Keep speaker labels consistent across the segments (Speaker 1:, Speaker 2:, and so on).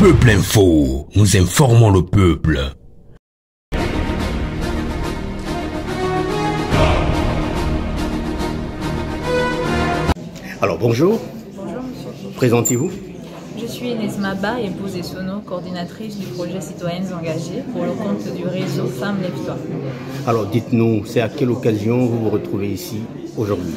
Speaker 1: Peuple Info, nous informons le peuple.
Speaker 2: Alors bonjour.
Speaker 3: Bonjour monsieur.
Speaker 2: Présentez-vous.
Speaker 3: Je suis Nesma Ba, épouse et sono, coordinatrice du projet Citoyennes Engagées pour le compte du réseau Femmes Lève-toi.
Speaker 2: Alors dites-nous, c'est à quelle occasion vous vous retrouvez ici aujourd'hui?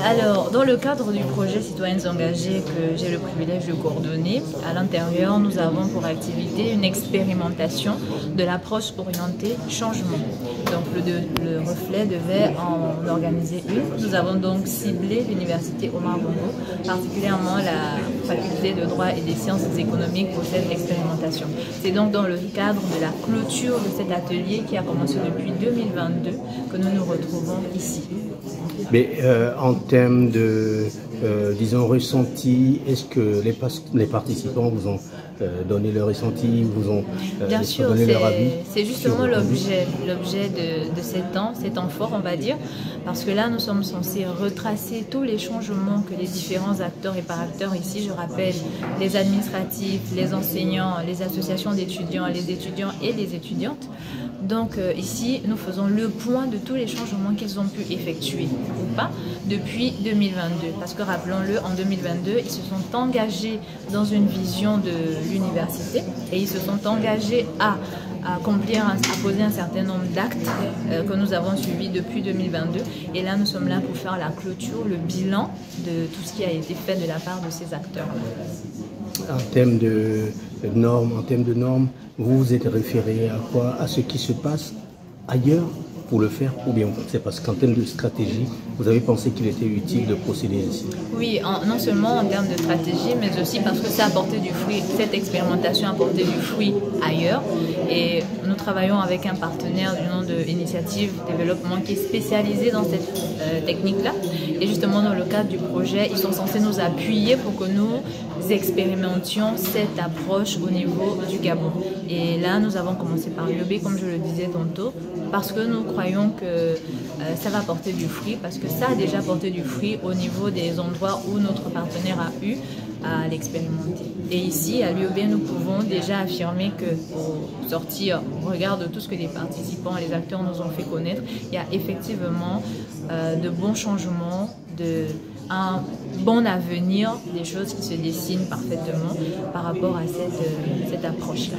Speaker 3: Alors, dans le cadre du projet Citoyennes Engagées que j'ai le privilège de coordonner, à l'intérieur, nous avons pour activité une expérimentation de l'approche orientée changement. Donc, le reflet devait en organiser une. Nous avons donc ciblé l'université Omar Bongo, particulièrement la faculté de droit et des sciences économiques pour cette expérimentation. C'est donc dans le cadre de la clôture de cet atelier qui a commencé depuis 2022 que nous nous retrouvons ici.
Speaker 2: Mais en termes de, disons, ressenti, est-ce que les participants vous ont donné leur ressenti, vous ont
Speaker 3: Bien sûr,
Speaker 2: donné leur avis?
Speaker 3: C'est justement l'objet de ces temps forts, on va dire, parce que là, nous sommes censés retracer tous les changements que les différents acteurs et par-acteurs ici, je rappelle, les administratifs, les enseignants, les associations d'étudiants, les étudiants et les étudiantes. Donc ici, nous faisons le point de tous les changements qu'ils ont pu effectuer ou pas depuis 2022. Parce que rappelons-le, en 2022, ils se sont engagés dans une vision de l'université et ils se sont engagés à poser un certain nombre d'actes que nous avons suivis depuis 2022. Et là, nous sommes là pour faire la clôture, le bilan de tout ce qui a été fait de la part de ces acteurs-là.
Speaker 2: En termes de normes, vous vous êtes référé à quoi? À ce qui se passe ailleurs pour le faire, ou bien c'est parce qu'en termes de stratégie, vous avez pensé qu'il était utile de procéder ainsi?
Speaker 3: Oui, non seulement en termes de stratégie, mais aussi parce que ça a porté du fruit, cette expérimentation a porté du fruit ailleurs. Et nous travaillons avec un partenaire du nom de Initiative Développement qui est spécialisé dans cette technique-là. Et justement, dans le cadre du projet, ils sont censés nous appuyer pour que nous expérimentions cette approche au niveau du Gabon. Et là, nous avons commencé par l'UOB, comme je le disais tantôt, parce que nous croyons que ça va porter du fruit, parce que ça a déjà porté du fruit au niveau des endroits où notre partenaire a eu à l'expérimenter. Et ici, à l'UOB, nous pouvons déjà affirmer que, au sortir, au regard de tout ce que les participants et les acteurs nous ont fait connaître, il y a effectivement de bons changements, un bon avenir, des choses qui se dessinent parfaitement par rapport à cette approche-là.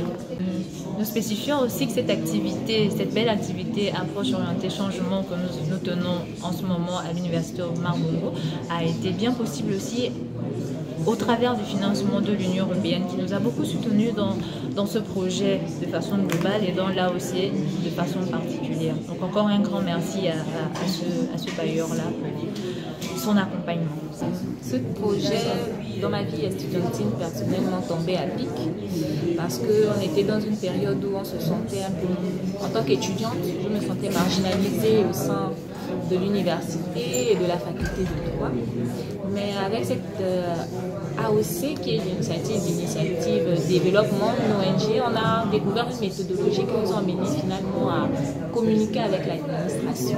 Speaker 3: Nous spécifions aussi que cette belle activité approche orientée changement que nous tenons en ce moment à l'université Omar Bongo a été bien possible aussi au travers du financement de l'Union européenne qui nous a beaucoup soutenus dans ce projet de façon globale et dans l'AOC de façon particulière. Donc encore un grand merci à ce bailleur-là pour son accompagnement.
Speaker 4: Ce projet, dans ma vie estudiantine, personnellement tombé à pic parce qu'on était dans une période où on se sentait un peu, en tant qu'étudiante, je me sentais marginalisée au sein de l'université et de la faculté de droit. Mais avec cette AOC, qui est l'initiative développement, une ONG, on a découvert une méthodologie qui nous a amené finalement à communiquer avec l'administration.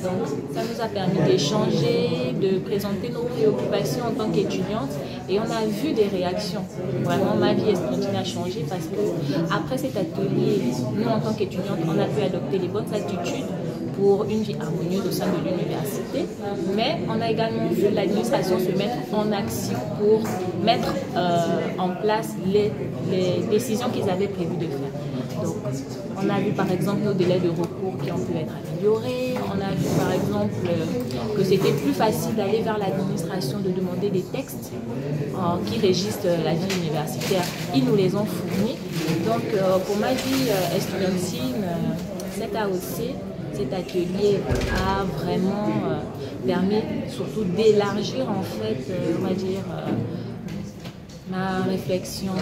Speaker 4: Donc ça nous a permis d'échanger, de présenter nos préoccupations en tant qu'étudiante et on a vu des réactions. Vraiment, ma vie estudiantine a changé parce que après cet atelier, nous en tant qu'étudiantes, on a pu adopter les bonnes attitudes pour une vie harmonieuse au sein de l'université, mais on a également vu l'administration se mettre en action pour mettre en place les décisions qu'ils avaient prévu de faire. Donc, on a vu par exemple nos délais de recours qui ont pu être améliorés, on a vu par exemple que c'était plus facile d'aller vers l'administration, de demander des textes qui régissent la vie universitaire. Ils nous les ont fournis. Donc, pour ma vie estudiantine, cette AOC, cet atelier a vraiment permis surtout d'élargir en fait, on va dire, ma réflexion,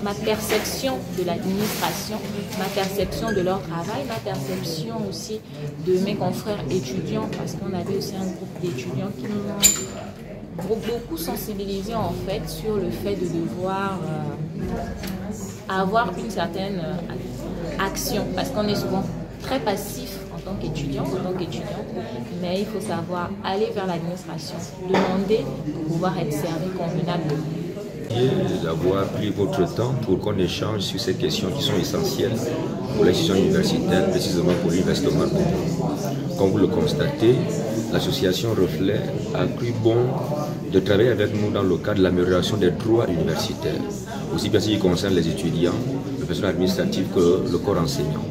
Speaker 4: ma perception de l'administration, ma perception de leur travail, ma perception aussi de mes confrères étudiants, parce qu'on avait aussi un groupe d'étudiants qui nous ont beaucoup sensibilisés en fait sur le fait de devoir avoir une certaine action, parce qu'on est souvent très passif en tant qu'étudiant, mais il faut savoir aller vers l'administration, demander pour pouvoir être servi convenablement.
Speaker 5: D'avoir pris votre temps pour qu'on échange sur ces questions qui sont essentielles pour l'institution universitaire, précisément pour l'Université Omar Bongo. Comme vous le constatez, l'association Reflet a cru bon de travailler avec nous dans le cadre de l'amélioration des droits universitaires, aussi bien ce qui concerne les étudiants, le personnel administratif que le corps enseignant.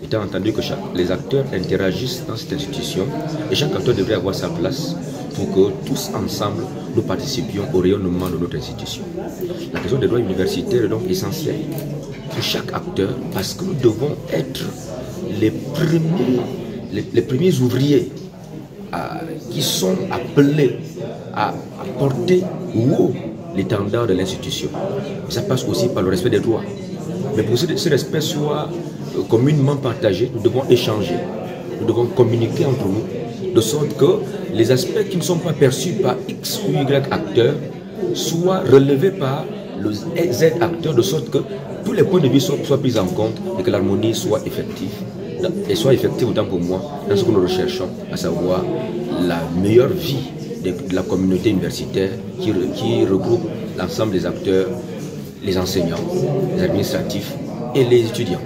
Speaker 5: Étant entendu que les acteurs interagissent dans cette institution et chaque acteur devrait avoir sa place pour que tous ensemble nous participions au rayonnement de notre institution. La question des droits universitaires est donc essentielle pour chaque acteur parce que nous devons être les premiers ouvriers qui sont appelés à porter haut l'étendard de l'institution. Ça passe aussi par le respect des droits. Mais pour que ce respect soit communément partagé, nous devons échanger, nous devons communiquer entre nous, de sorte que les aspects qui ne sont pas perçus par X ou Y acteurs soient relevés par le Z acteur, de sorte que tous les points de vue soient pris en compte et que l'harmonie soit effective. Et soit effective autant pour moi dans ce que nous recherchons, à savoir la meilleure vie de la communauté universitaire qui regroupe l'ensemble des acteurs, les enseignants, les administratifs et les étudiants.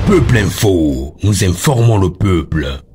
Speaker 1: Peuple Info, nous informons le peuple.